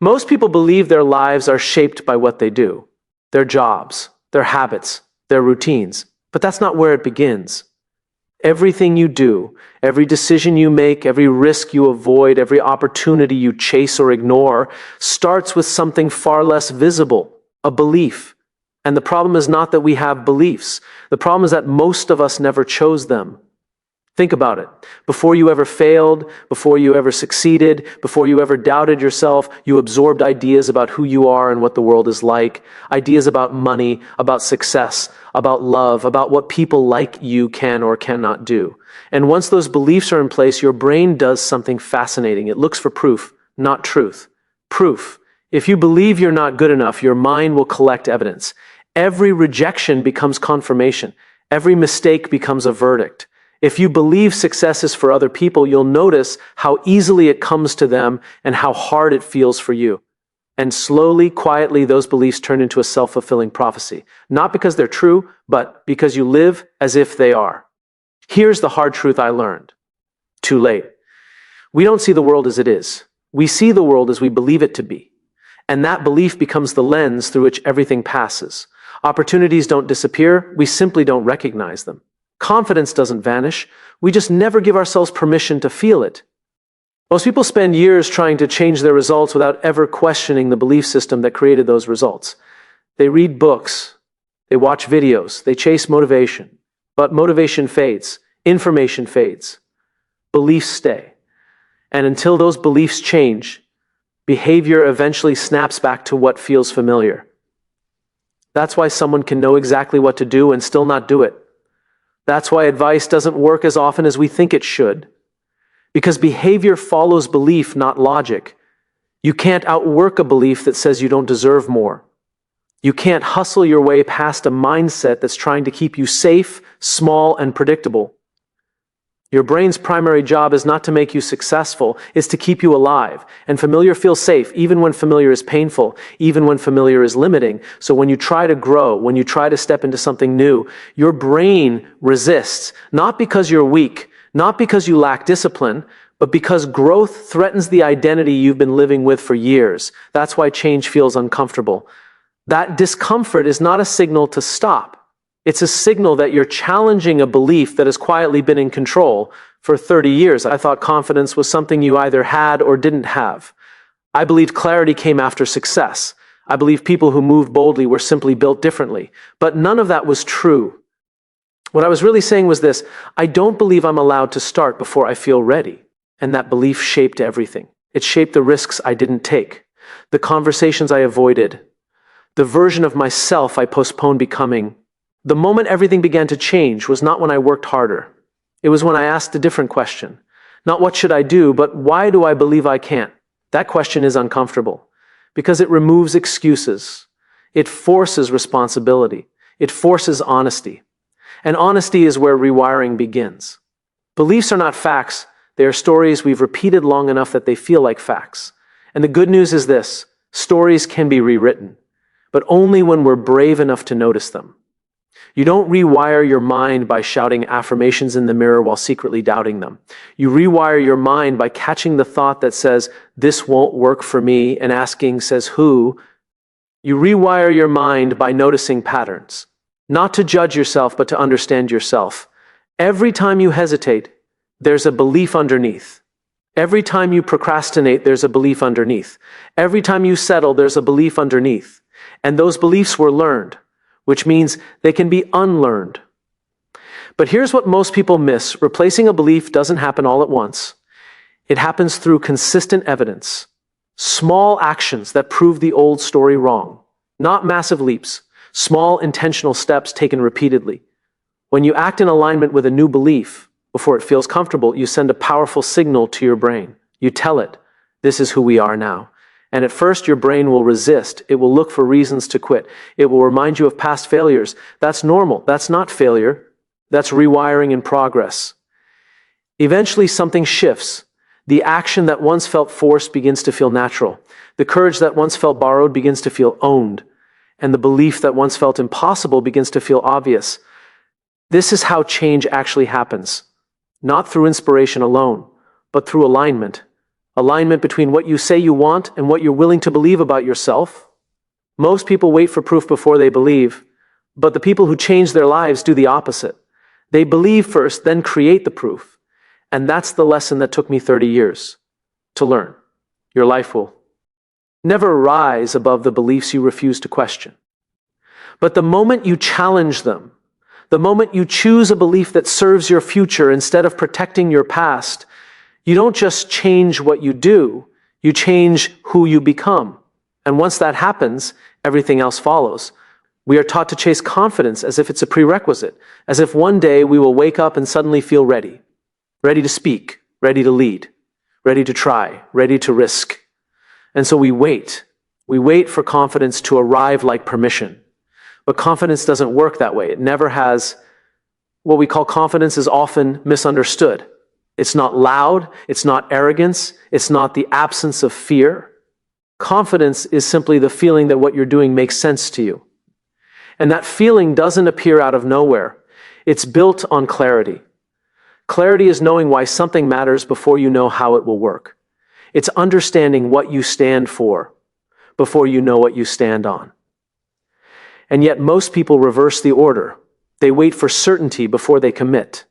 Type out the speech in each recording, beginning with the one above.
Most people believe their lives are shaped by what they do, their jobs, their habits, their routines. But that's not where it begins. Everything you do, every decision you make, every risk you avoid, every opportunity you chase or ignore, starts with something far less visible, a belief. And the problem is not that we have beliefs. The problem is that most of us never chose them. Think about it. Before you ever failed, before you ever succeeded, before you ever doubted yourself, you absorbed ideas about who you are and what the world is like, ideas about money, about success, about love, about what people like you can or cannot do. And once those beliefs are in place, your brain does something fascinating. It looks for proof, not truth. Proof. If you believe you're not good enough, your mind will collect evidence. Every rejection becomes confirmation. Every mistake becomes a verdict. If you believe success is for other people, you'll notice how easily it comes to them and how hard it feels for you. And slowly, quietly, those beliefs turn into a self-fulfilling prophecy. Not because they're true, but because you live as if they are. Here's the hard truth I learned. Too late. We don't see the world as it is. We see the world as we believe it to be. And that belief becomes the lens through which everything passes. Opportunities don't disappear, we simply don't recognize them. Confidence doesn't vanish, we just never give ourselves permission to feel it. Most people spend years trying to change their results without ever questioning the belief system that created those results. They read books, they watch videos, they chase motivation. But motivation fades, information fades, beliefs stay. And until those beliefs change, behavior eventually snaps back to what feels familiar. That's why someone can know exactly what to do and still not do it. That's why advice doesn't work as often as we think it should. Because behavior follows belief, not logic. You can't outwork a belief that says you don't deserve more. You can't hustle your way past a mindset that's trying to keep you safe, small, and predictable. Your brain's primary job is not to make you successful, it's to keep you alive. And familiar feels safe, even when familiar is painful, even when familiar is limiting. So when you try to grow, when you try to step into something new, your brain resists, not because you're weak, not because you lack discipline, but because growth threatens the identity you've been living with for years. That's why change feels uncomfortable. That discomfort is not a signal to stop. It's a signal that you're challenging a belief that has quietly been in control. For 30 years, I thought confidence was something you either had or didn't have. I believed clarity came after success. I believed people who moved boldly were simply built differently. But none of that was true. What I was really saying was this: I don't believe I'm allowed to start before I feel ready. And that belief shaped everything. It shaped the risks I didn't take, the conversations I avoided, the version of myself I postponed becoming. The moment everything began to change was not when I worked harder. It was when I asked a different question. Not what should I do, but why do I believe I can't? That question is uncomfortable because it removes excuses. It forces responsibility. It forces honesty. And honesty is where rewiring begins. Beliefs are not facts. They are stories we've repeated long enough that they feel like facts. And the good news is this: stories can be rewritten, but only when we're brave enough to notice them. You don't rewire your mind by shouting affirmations in the mirror while secretly doubting them. You rewire your mind by catching the thought that says, "This won't work for me," and asking, "Says who?" You rewire your mind by noticing patterns. Not to judge yourself, but to understand yourself. Every time you hesitate, there's a belief underneath. Every time you procrastinate, there's a belief underneath. Every time you settle, there's a belief underneath. And those beliefs were learned, which means they can be unlearned. But here's what most people miss. Replacing a belief doesn't happen all at once. It happens through consistent evidence. Small actions that prove the old story wrong. Not massive leaps. Small intentional steps taken repeatedly. When you act in alignment with a new belief, before it feels comfortable, you send a powerful signal to your brain. You tell it, "This is who we are now." And at first, your brain will resist. It will look for reasons to quit. It will remind you of past failures. That's normal. That's not failure. That's rewiring in progress. Eventually, something shifts. The action that once felt forced begins to feel natural. The courage that once felt borrowed begins to feel owned. And the belief that once felt impossible begins to feel obvious. This is how change actually happens. Not through inspiration alone, but through alignment. alignment between what you say you want and what you're willing to believe about yourself. Most people wait for proof before they believe, but the people who change their lives do the opposite. They believe first, then create the proof. And that's the lesson that took me 30 years to learn. Your life will never rise above the beliefs you refuse to question. But the moment you challenge them, the moment you choose a belief that serves your future instead of protecting your past, you don't just change what you do, you change who you become. And once that happens, everything else follows. We are taught to chase confidence as if it's a prerequisite, as if one day we will wake up and suddenly feel ready. Ready to speak, ready to lead, ready to try, ready to risk. And so we wait. We wait for confidence to arrive like permission. But confidence doesn't work that way. It never has. What we call confidence is often misunderstood. It's not loud. It's not arrogance. It's not the absence of fear. Confidence is simply the feeling that what you're doing makes sense to you. And that feeling doesn't appear out of nowhere. It's built on clarity. Clarity is knowing why something matters before you know how it will work. It's understanding what you stand for before you know what you stand on. And yet most people reverse the order. They wait for certainty before they commit.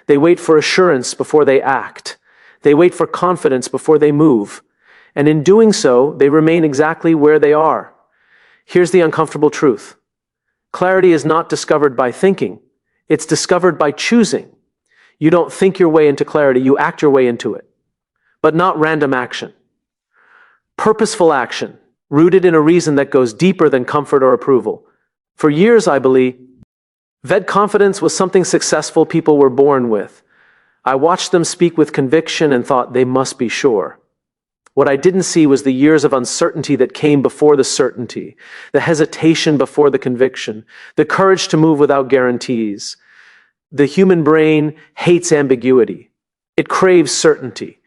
They wait for assurance before they act. They wait for confidence before they move. And in doing so, they remain exactly where they are. Here's the uncomfortable truth. Clarity is not discovered by thinking. It's discovered by choosing. You don't think your way into clarity, you act your way into it. But not random action. Purposeful action, rooted in a reason that goes deeper than comfort or approval. For years, I believe, confidence was something successful people were born with. I watched them speak with conviction and thought they must be sure. What I didn't see was the years of uncertainty that came before the certainty, the hesitation before the conviction, the courage to move without guarantees. The human brain hates ambiguity. It craves certainty.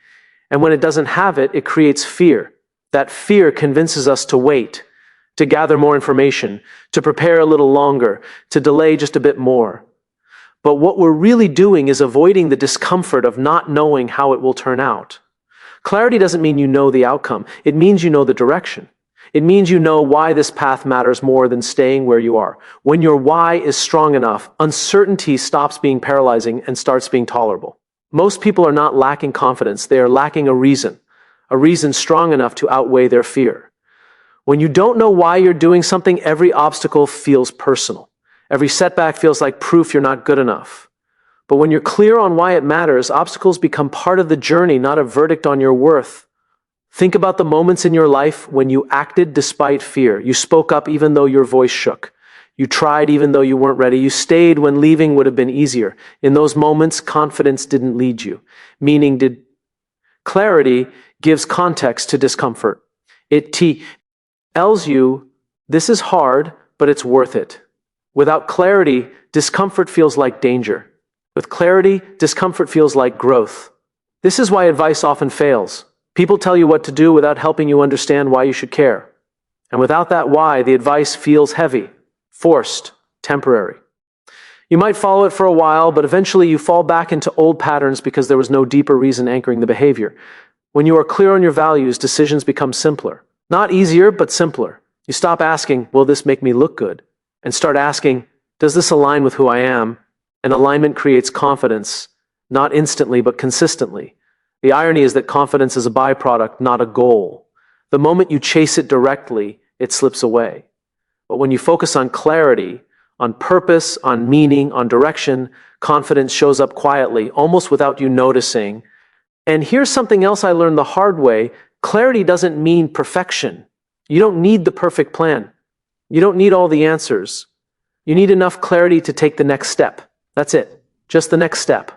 And when it doesn't have it, it creates fear. That fear convinces us to wait, to gather more information, to prepare a little longer, to delay just a bit more. But what we're really doing is avoiding the discomfort of not knowing how it will turn out. Clarity doesn't mean you know the outcome. It means you know the direction. It means you know why this path matters more than staying where you are. When your why is strong enough, uncertainty stops being paralyzing and starts being tolerable. Most people are not lacking confidence. They are lacking a reason strong enough to outweigh their fear. When you don't know why you're doing something, every obstacle feels personal. Every setback feels like proof you're not good enough. But when you're clear on why it matters, obstacles become part of the journey, not a verdict on your worth. Think about the moments in your life when you acted despite fear. You spoke up even though your voice shook. You tried even though you weren't ready. You stayed when leaving would have been easier. In those moments, confidence didn't lead you. Clarity gives context to discomfort. It tells you, this is hard, but it's worth it. Without clarity, discomfort feels like danger. With clarity, discomfort feels like growth. This is why advice often fails. People tell you what to do without helping you understand why you should care. And without that why, the advice feels heavy, forced, temporary. You might follow it for a while, but eventually you fall back into old patterns because there was no deeper reason anchoring the behavior. When you are clear on your values, decisions become simpler. Not easier, but simpler. You stop asking, will this make me look good? And start asking, does this align with who I am? And alignment creates confidence, not instantly, but consistently. The irony is that confidence is a byproduct, not a goal. The moment you chase it directly, it slips away. But when you focus on clarity, on purpose, on meaning, on direction, confidence shows up quietly, almost without you noticing. And here's something else I learned the hard way. Clarity doesn't mean perfection. You don't need the perfect plan. You don't need all the answers. You need enough clarity to take the next step. That's it. Just the next step.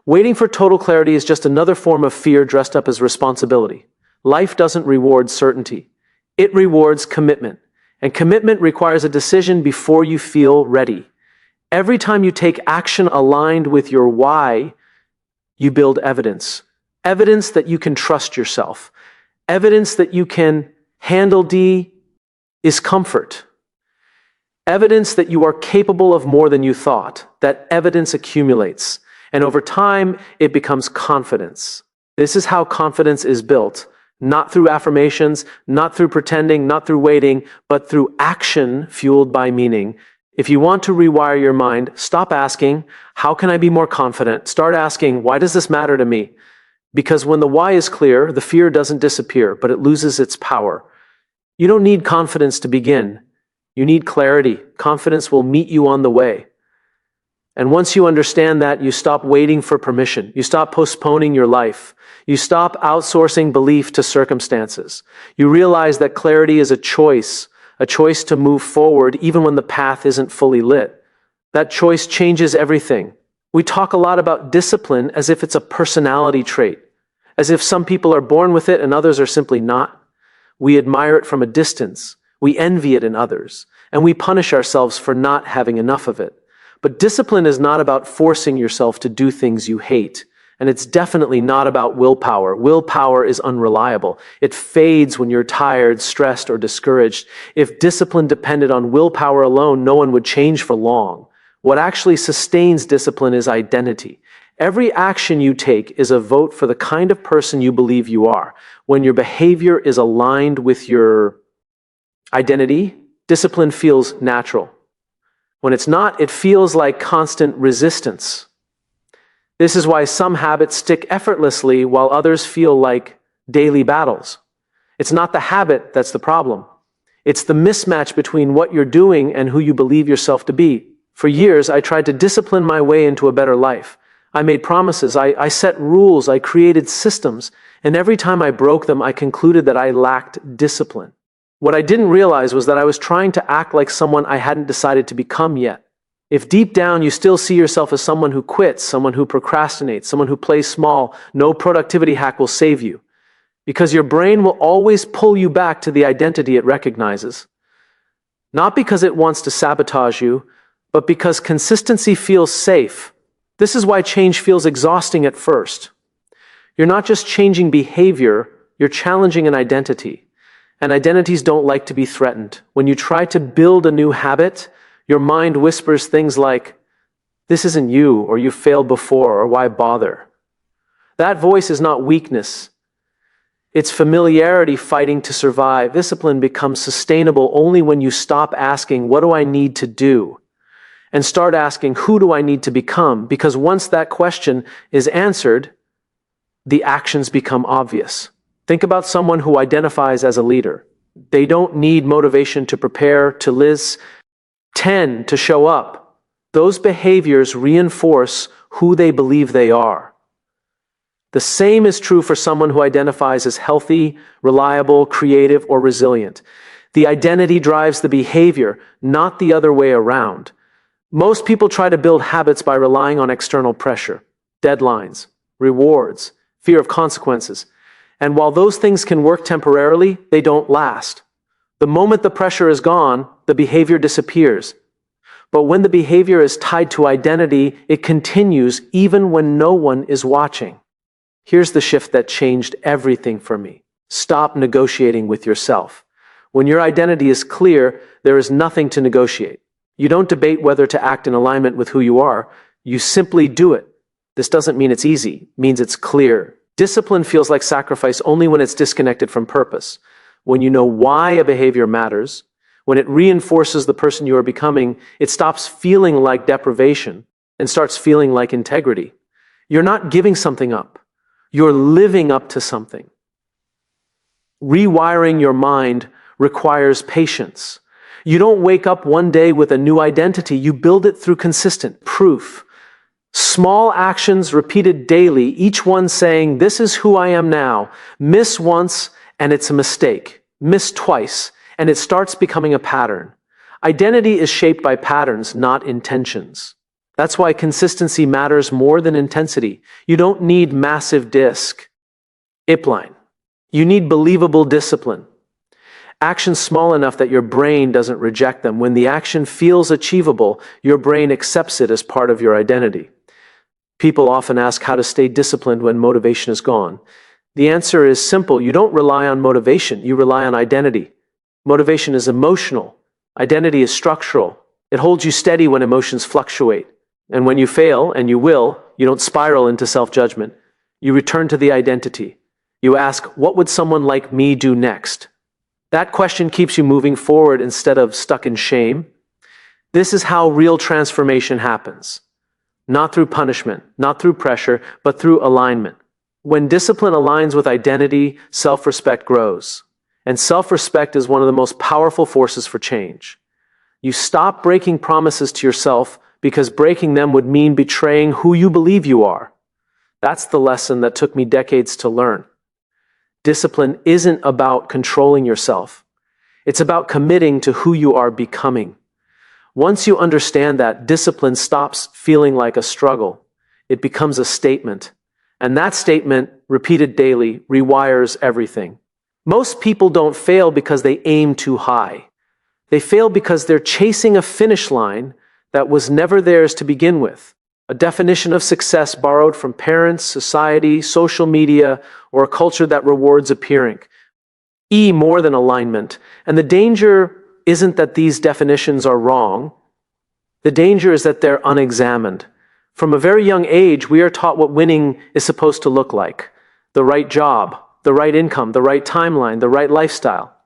Waiting for total clarity is just another form of fear dressed up as responsibility. Life doesn't reward certainty. It rewards commitment. And commitment requires a decision before you feel ready. Every time you take action aligned with your why, you build evidence. Evidence that you can trust yourself. Evidence that you can handle discomfort. Evidence that you are capable of more than you thought. That evidence accumulates. And over time, it becomes confidence. This is how confidence is built, not through affirmations, not through pretending, not through waiting, but through action fueled by meaning. If you want to rewire your mind, stop asking, how can I be more confident? Start asking, why does this matter to me? Because when the why is clear, the fear doesn't disappear, but it loses its power. You don't need confidence to begin. You need clarity. Confidence will meet you on the way. And once you understand that, you stop waiting for permission. You stop postponing your life. You stop outsourcing belief to circumstances. You realize that clarity is a choice to move forward even when the path isn't fully lit. That choice changes everything. We talk a lot about discipline as if it's a personality trait, as if some people are born with it and others are simply not. We admire it from a distance. We envy it in others, and we punish ourselves for not having enough of it. But discipline is not about forcing yourself to do things you hate. And it's definitely not about willpower. Willpower is unreliable. It fades when you're tired, stressed, or discouraged. If discipline depended on willpower alone, no one would change for long. What actually sustains discipline is identity. Every action you take is a vote for the kind of person you believe you are. When your behavior is aligned with your identity, discipline feels natural. When it's not, it feels like constant resistance. This is why some habits stick effortlessly while others feel like daily battles. It's not the habit that's the problem. It's the mismatch between what you're doing and who you believe yourself to be. For years, I tried to discipline my way into a better life. I made promises, I set rules, I created systems, and every time I broke them, I concluded that I lacked discipline. What I didn't realize was that I was trying to act like someone I hadn't decided to become yet. If deep down you still see yourself as someone who quits, someone who procrastinates, someone who plays small, no productivity hack will save you. Because your brain will always pull you back to the identity it recognizes. Not because it wants to sabotage you, but because consistency feels safe. This is why change feels exhausting at first. You're not just changing behavior, you're challenging an identity. And identities don't like to be threatened. When you try to build a new habit, your mind whispers things like, this isn't you, or you failed before, or why bother? That voice is not weakness. It's familiarity fighting to survive. Discipline becomes sustainable only when you stop asking, what do I need to do? And start asking, who do I need to become? Because once that question is answered, the actions become obvious. Think about someone who identifies as a leader. They don't need motivation to prepare, to list, to show up. Those behaviors reinforce who they believe they are. The same is true for someone who identifies as healthy, reliable, creative, or resilient. The identity drives the behavior, not the other way around. Most people try to build habits by relying on external pressure, deadlines, rewards, fear of consequences. And while those things can work temporarily, they don't last. The moment the pressure is gone, the behavior disappears. But when the behavior is tied to identity, it continues even when no one is watching. Here's the shift that changed everything for me. Stop negotiating with yourself. When your identity is clear, there is nothing to negotiate. You don't debate whether to act in alignment with who you are. You simply do it. This doesn't mean it's easy. It means it's clear. Discipline feels like sacrifice only when it's disconnected from purpose. When you know why a behavior matters, when it reinforces the person you are becoming, it stops feeling like deprivation and starts feeling like integrity. You're not giving something up. You're living up to something. Rewiring your mind requires patience. You don't wake up one day with a new identity. You build it through consistent proof. Small actions repeated daily, each one saying, this is who I am now. Miss once, and it's a mistake. Miss twice, and it starts becoming a pattern. Identity is shaped by patterns, not intentions. That's why consistency matters more than intensity. You don't need massive line. You need believable discipline. Actions small enough that your brain doesn't reject them. When the action feels achievable, your brain accepts it as part of your identity. People often ask how to stay disciplined when motivation is gone. The answer is simple. You don't rely on motivation. You rely on identity. Motivation is emotional. Identity is structural. It holds you steady when emotions fluctuate. And when you fail, and you will, you don't spiral into self-judgment. You return to the identity. You ask, what would someone like me do next? That question keeps you moving forward instead of stuck in shame. This is how real transformation happens. Not through punishment, not through pressure, but through alignment. When discipline aligns with identity, self-respect grows. And self-respect is one of the most powerful forces for change. You stop breaking promises to yourself because breaking them would mean betraying who you believe you are. That's the lesson that took me decades to learn. Discipline isn't about controlling yourself. It's about committing to who you are becoming. Once you understand that, discipline stops feeling like a struggle. It becomes a statement. And that statement, repeated daily, rewires everything. Most people don't fail because they aim too high. They fail because they're chasing a finish line that was never theirs to begin with. A definition of success borrowed from parents, society, social media, or a culture that rewards appearing. More than alignment. And the danger isn't that these definitions are wrong. The danger is that they're unexamined. From a very young age, we are taught what winning is supposed to look like. The right job, the right income, the right timeline, the right lifestyle.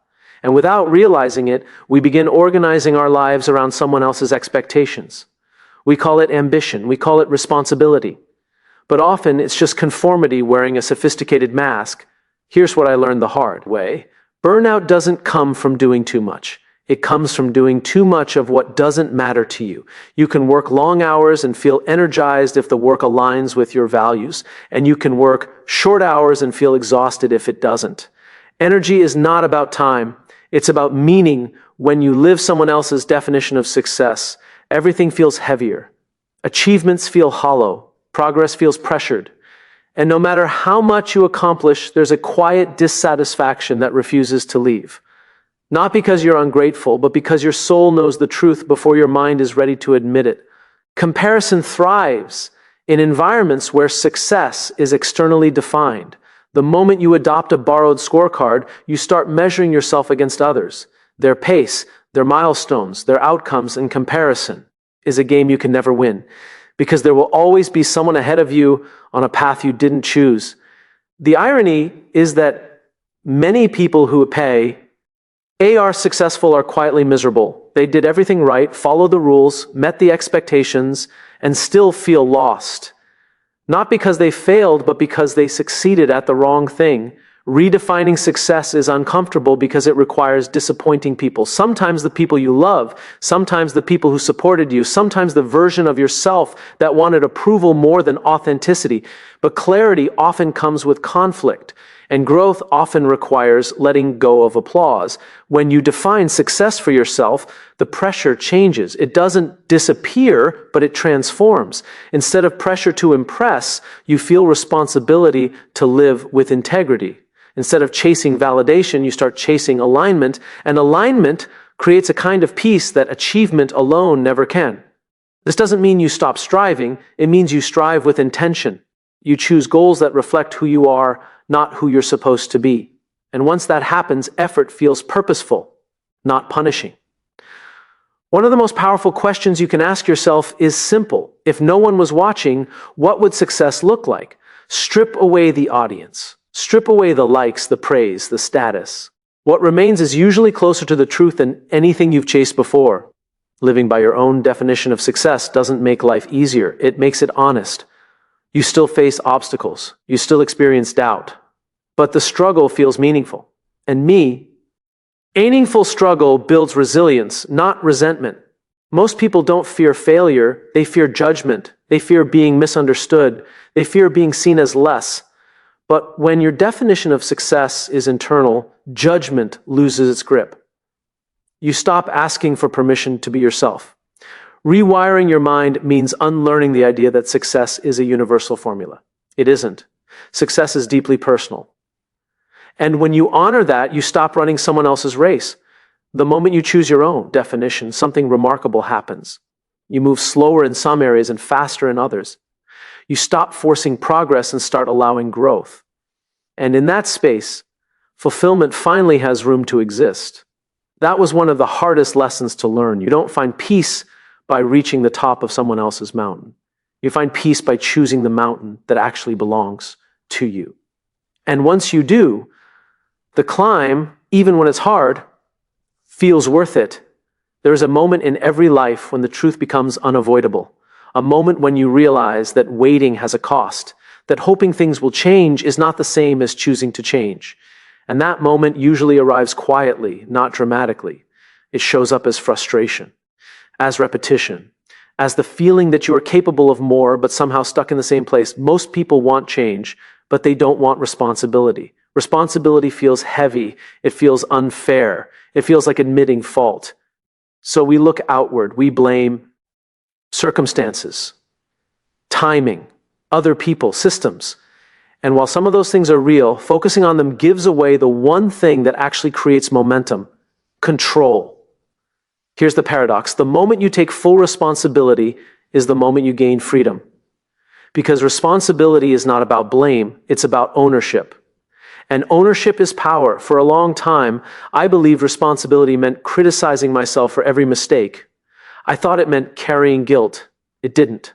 And without realizing it, we begin organizing our lives around someone else's expectations. We call it ambition, we call it responsibility. But often it's just conformity wearing a sophisticated mask. Here's what I learned the hard way. Burnout doesn't come from doing too much. It comes from doing too much of what doesn't matter to you. You can work long hours and feel energized if the work aligns with your values, and you can work short hours and feel exhausted if it doesn't. Energy is not about time. It's about meaning. When you live someone else's definition of success, everything feels heavier. Achievements feel hollow. Progress feels pressured. And no matter how much you accomplish, there's a quiet dissatisfaction that refuses to leave. Not because you're ungrateful, but because your soul knows the truth before your mind is ready to admit it. Comparison thrives in environments where success is externally defined. The moment you adopt a borrowed scorecard, you start measuring yourself against others. Their pace, their milestones, their outcomes, and comparison is a game you can never win, because there will always be someone ahead of you on a path you didn't choose. The irony is that many people who are successful are quietly miserable. They did everything right, followed the rules, met the expectations, and still feel lost. Not because they failed, but because they succeeded at the wrong thing. Redefining success is uncomfortable because it requires disappointing people. Sometimes the people you love, sometimes the people who supported you, sometimes the version of yourself that wanted approval more than authenticity. But clarity often comes with conflict. And growth often requires letting go of applause. When you define success for yourself, the pressure changes. It doesn't disappear, but it transforms. Instead of pressure to impress, you feel responsibility to live with integrity. Instead of chasing validation, you start chasing alignment, and alignment creates a kind of peace that achievement alone never can. This doesn't mean you stop striving. It means you strive with intention. You choose goals that reflect who you are, not who you're supposed to be. And once that happens, effort feels purposeful, not punishing. One of the most powerful questions you can ask yourself is simple. If no one was watching, what would success look like? Strip away the audience. Strip away the likes, the praise, the status. What remains is usually closer to the truth than anything you've chased before. Living by your own definition of success doesn't make life easier. It makes it honest. You still face obstacles. You still experience doubt. But the struggle feels meaningful. And meaningful struggle builds resilience, not resentment. Most people don't fear failure. They fear judgment. They fear being misunderstood. They fear being seen as less. But when your definition of success is internal, judgment loses its grip. You stop asking for permission to be yourself. Rewiring your mind means unlearning the idea that success is a universal formula. It isn't. Success is deeply personal. And when you honor that, you stop running someone else's race. The moment you choose your own definition, something remarkable happens. You move slower in some areas and faster in others. You stop forcing progress and start allowing growth. And in that space, fulfillment finally has room to exist. That was one of the hardest lessons to learn. You don't find peace by reaching the top of someone else's mountain. You find peace by choosing the mountain that actually belongs to you. And once you do, the climb, even when it's hard, feels worth it. There is a moment in every life when the truth becomes unavoidable. A moment when you realize that waiting has a cost, that hoping things will change is not the same as choosing to change. And that moment usually arrives quietly, not dramatically. It shows up as frustration, as repetition, as the feeling that you are capable of more but somehow stuck in the same place. Most people want change, but they don't want responsibility. Responsibility feels heavy. It feels unfair. It feels like admitting fault. So we look outward. We blame circumstances, timing, other people, systems. And while some of those things are real, focusing on them gives away the one thing that actually creates momentum: control. Here's the paradox. The moment you take full responsibility is the moment you gain freedom. Because responsibility is not about blame, it's about ownership. And ownership is power. For a long time, I believed responsibility meant criticizing myself for every mistake. I thought it meant carrying guilt. It didn't.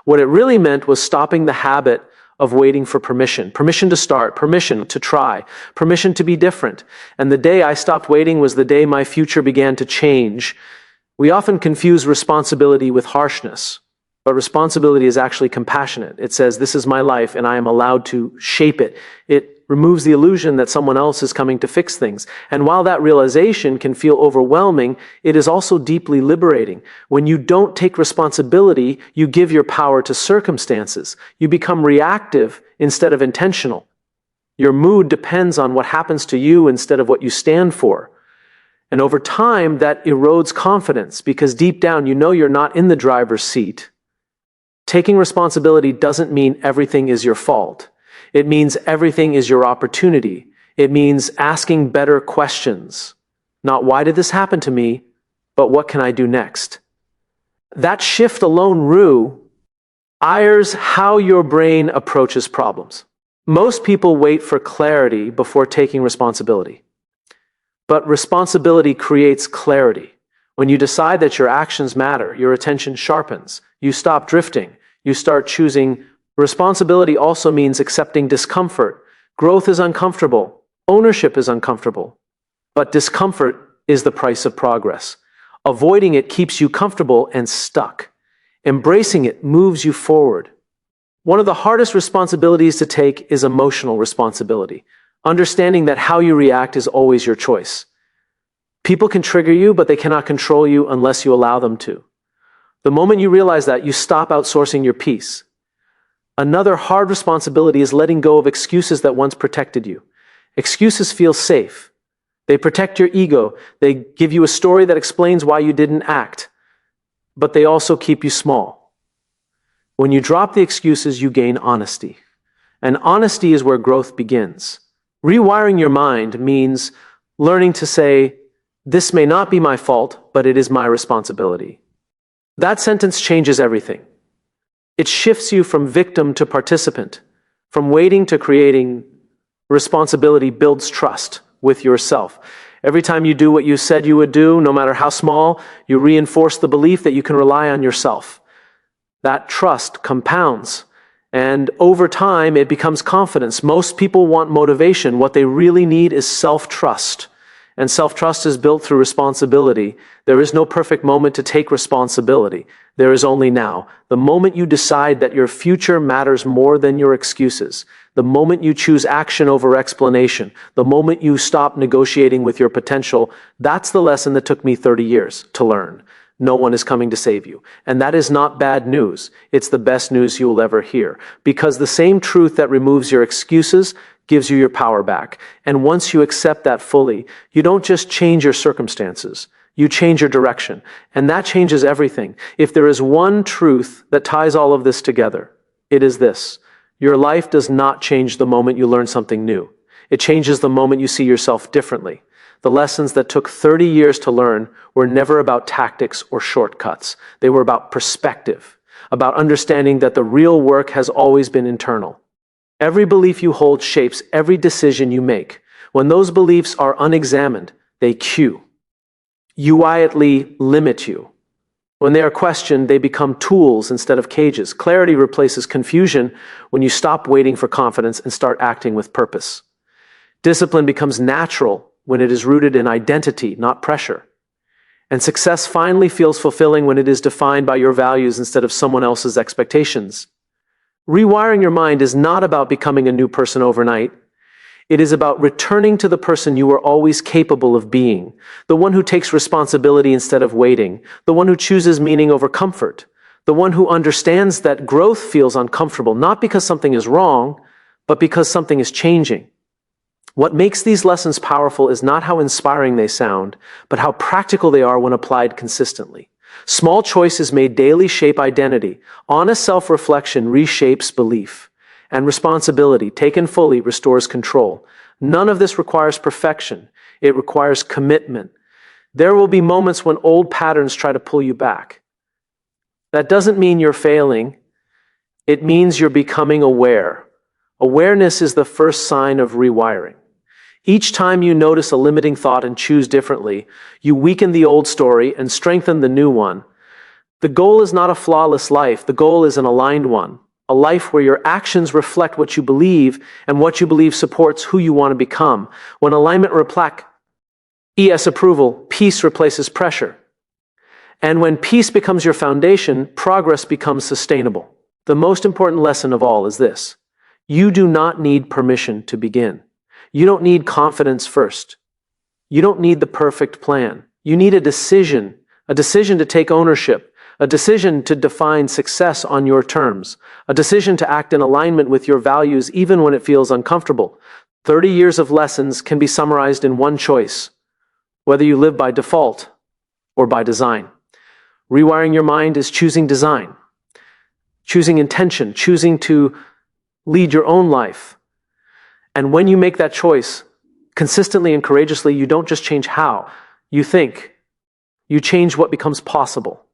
What it really meant was stopping the habit of waiting for permission. Permission to start, permission to try, permission to be different. And the day I stopped waiting was the day my future began to change. We often confuse responsibility with harshness, but responsibility is actually compassionate. It says, this is my life and I am allowed to shape it. It removes the illusion that someone else is coming to fix things. And while that realization can feel overwhelming, it is also deeply liberating. When you don't take responsibility, you give your power to circumstances. You become reactive instead of intentional. Your mood depends on what happens to you instead of what you stand for. And over time, that erodes confidence because deep down, you know you're not in the driver's seat. Taking responsibility doesn't mean everything is your fault. It means everything is your opportunity. It means asking better questions. Not why did this happen to me, but what can I do next? That shift alone, rewires how your brain approaches problems. Most people wait for clarity before taking responsibility. But responsibility creates clarity. When you decide that your actions matter, your attention sharpens. You stop drifting. You start choosing. Responsibility also means accepting discomfort. Growth is uncomfortable. Ownership is uncomfortable. But discomfort is the price of progress. Avoiding it keeps you comfortable and stuck. Embracing it moves you forward. One of the hardest responsibilities to take is emotional responsibility. Understanding that how you react is always your choice. People can trigger you, but they cannot control you unless you allow them to. The moment you realize that, you stop outsourcing your peace. Another hard responsibility is letting go of excuses that once protected you. Excuses feel safe. They protect your ego. They give you a story that explains why you didn't act. But they also keep you small. When you drop the excuses, you gain honesty. And honesty is where growth begins. Rewiring your mind means learning to say, this may not be my fault, but it is my responsibility. That sentence changes everything. It shifts you from victim to participant, from waiting to creating. Responsibility builds trust with yourself. Every time you do what you said you would do, no matter how small, you reinforce the belief that you can rely on yourself. That trust compounds, and over time it becomes confidence. Most people want motivation. What they really need is self-trust. And self-trust is built through responsibility. There is no perfect moment to take responsibility. There is only now. The moment you decide that your future matters more than your excuses. The moment you choose action over explanation. The moment you stop negotiating with your potential. That's the lesson that took me 30 years to learn. No one is coming to save you. And that is not bad news. It's the best news you will ever hear. Because the same truth that removes your excuses gives you your power back. And once you accept that fully, you don't just change your circumstances, you change your direction. And that changes everything. If there is one truth that ties all of this together, it is this: your life does not change the moment you learn something new. It changes the moment you see yourself differently. The lessons that took 30 years to learn were never about tactics or shortcuts. They were about perspective, about understanding that the real work has always been internal. Every belief you hold shapes every decision you make. When those beliefs are unexamined, they cue. You quietly limit you. When they are questioned, they become tools instead of cages. Clarity replaces confusion when you stop waiting for confidence and start acting with purpose. Discipline becomes natural when it is rooted in identity, not pressure. And success finally feels fulfilling when it is defined by your values instead of someone else's expectations. Rewiring your mind is not about becoming a new person overnight. It is about returning to the person you were always capable of being, the one who takes responsibility instead of waiting, the one who chooses meaning over comfort, the one who understands that growth feels uncomfortable, not because something is wrong, but because something is changing. What makes these lessons powerful is not how inspiring they sound, but how practical they are when applied consistently. Small choices made daily shape identity. Honest self-reflection reshapes belief. And responsibility, taken fully, restores control. None of this requires perfection. It requires commitment. There will be moments when old patterns try to pull you back. That doesn't mean you're failing. It means you're becoming aware. Awareness is the first sign of rewiring. Each time you notice a limiting thought and choose differently, you weaken the old story and strengthen the new one. The goal is not a flawless life. The goal is an aligned one. A life where your actions reflect what you believe and what you believe supports who you want to become. When alignment reflects ES approval, peace replaces pressure. And when peace becomes your foundation, progress becomes sustainable. The most important lesson of all is this: you do not need permission to begin. You don't need confidence first. You don't need the perfect plan. You need a decision to take ownership, a decision to define success on your terms, a decision to act in alignment with your values even when it feels uncomfortable. 30 years of lessons can be summarized in one choice, whether you live by default or by design. Rewiring your mind is choosing design, choosing intention, choosing to lead your own life. And when you make that choice consistently and courageously, you don't just change how you think, you change what becomes possible.